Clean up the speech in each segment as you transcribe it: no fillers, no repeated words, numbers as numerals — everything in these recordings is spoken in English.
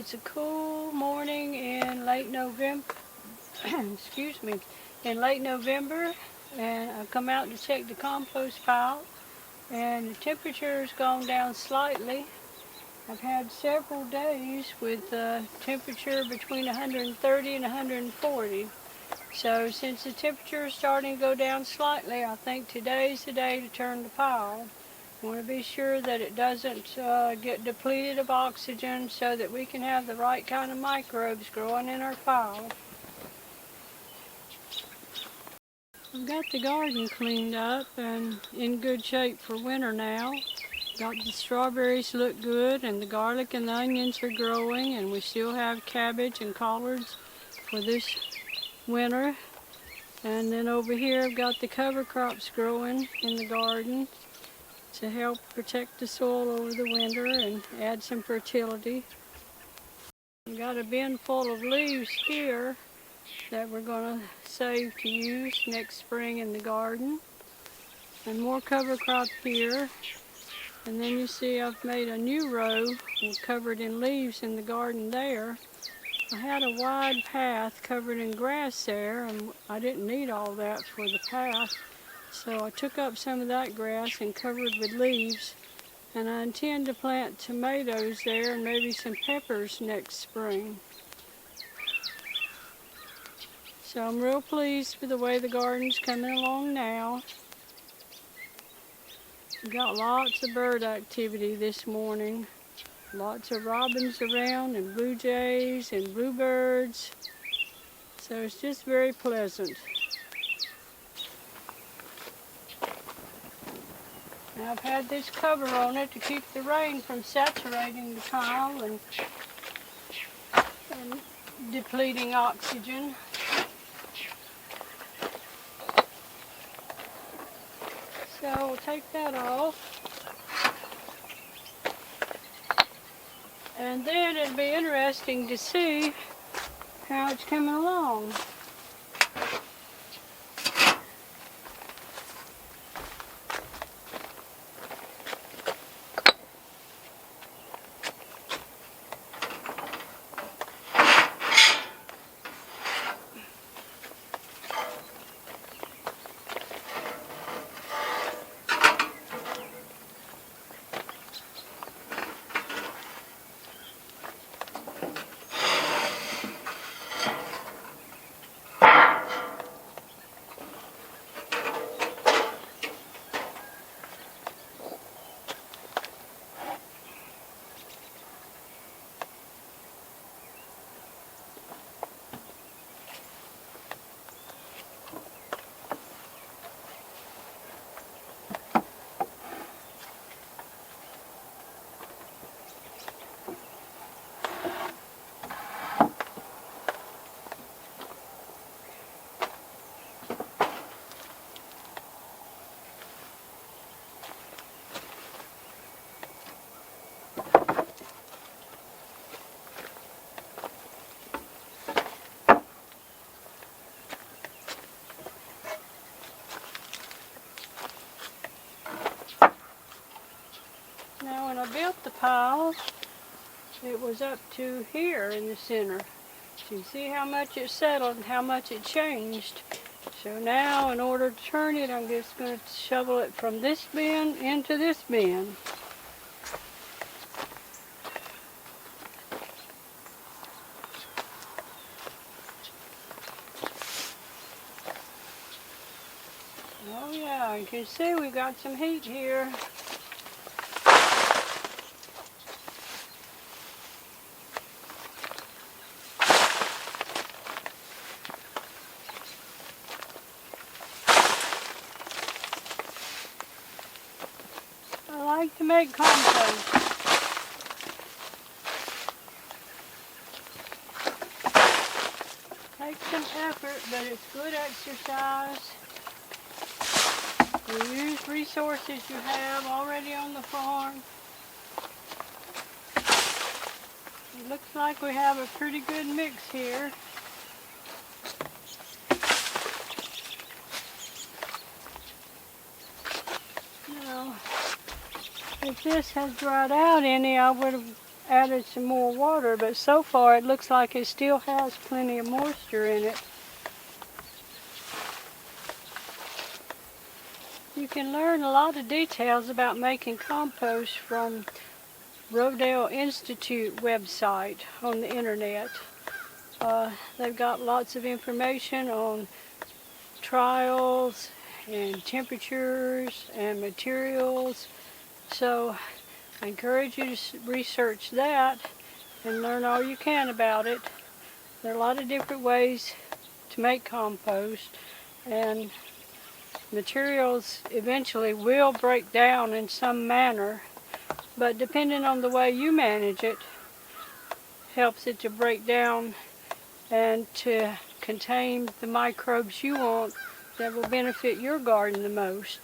It's a cool morning in late November, excuse me, in late November, and I've come out to check the compost pile, and the temperature has gone down slightly. I've had several days with temperature between 130 and 140. So since the temperature is starting to go down slightly, I think today's the day to turn the pile. I want to be sure that it doesn't get depleted of oxygen so that we can have the right kind of microbes growing in our pile. I've got the garden cleaned up and in good shape for winter now. Got the strawberries look good, and the garlic and the onions are growing, and we still have cabbage and collards for this winter. And then over here I've got the cover crops growing in the garden to help protect the soil over the winter and add some fertility. I've got a bin full of leaves here that we're going to save to use next spring in the garden. And more cover crop here. And then you see I've made a new row covered in leaves in the garden there. I had a wide path covered in grass there, and I didn't need all that for the path. So I took up some of that grass and covered with leaves, and I intend to plant tomatoes there and maybe some peppers next spring. So I'm real pleased with the way the garden's coming along now. We've got lots of bird activity this morning. Lots of robins around, and blue jays and bluebirds. So it's just very pleasant. Now I've had this cover on it to keep the rain from saturating the pile and depleting oxygen. So we'll take that off. And then it'll be interesting to see how it's coming along. Now when I built the pile, it was up to here in the center. So you see how much it settled and how much it changed. So now in order to turn it, I'm just going to shovel it from this bin into this bin. Oh yeah, you can see we've got some heat here. I like to make compost. Takes some effort, but it's good exercise. You use resources you have already on the farm. It looks like we have a pretty good mix here. Now, if this had dried out any, I would have added some more water, but so far it looks like it still has plenty of moisture in it. You can learn a lot of details about making compost from Rodale Institute website on the internet. They've got lots of information on trials and temperatures and materials. So I encourage you to research that and learn all you can about it. There are a lot of different ways to make compost, and materials eventually will break down in some manner, but depending on the way you manage it, helps it to break down and to contain the microbes you want that will benefit your garden the most.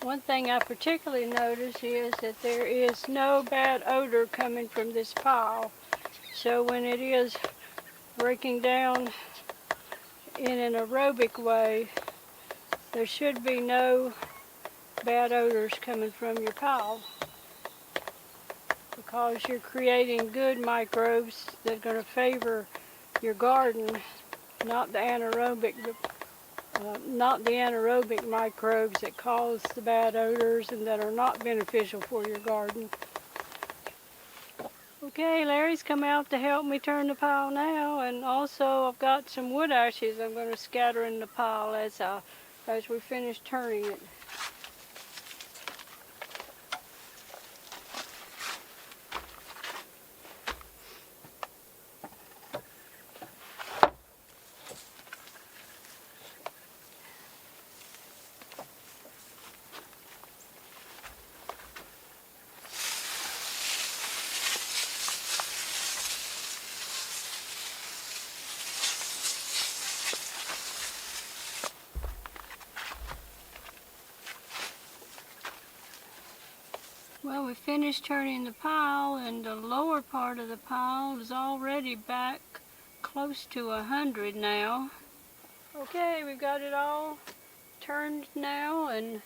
One thing I particularly notice is that there is no bad odor coming from this pile. So when it is breaking down in an aerobic way, there should be no bad odors coming from your pile, because you're creating good microbes that are going to favor your garden, not the anaerobic microbes that cause the bad odors and that are not beneficial for your garden. Okay, Larry's come out to help me turn the pile now, and also I've got some wood ashes I'm going to scatter in the pile as we finish turning it. Well, we finished turning the pile, and the lower part of the pile is already back close to 100 now. Okay, we've got it all turned now, and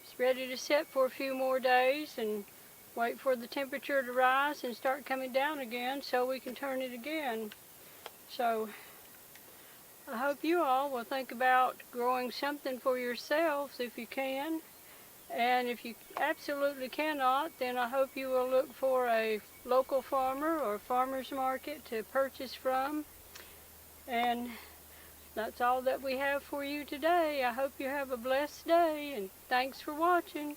it's ready to set for a few more days and wait for the temperature to rise and start coming down again so we can turn it again. So I hope you all will think about growing something for yourselves if you can. And if you absolutely cannot, then I hope you will look for a local farmer or farmer's market to purchase from. And that's all that we have for you today. I hope you have a blessed day, and thanks for watching.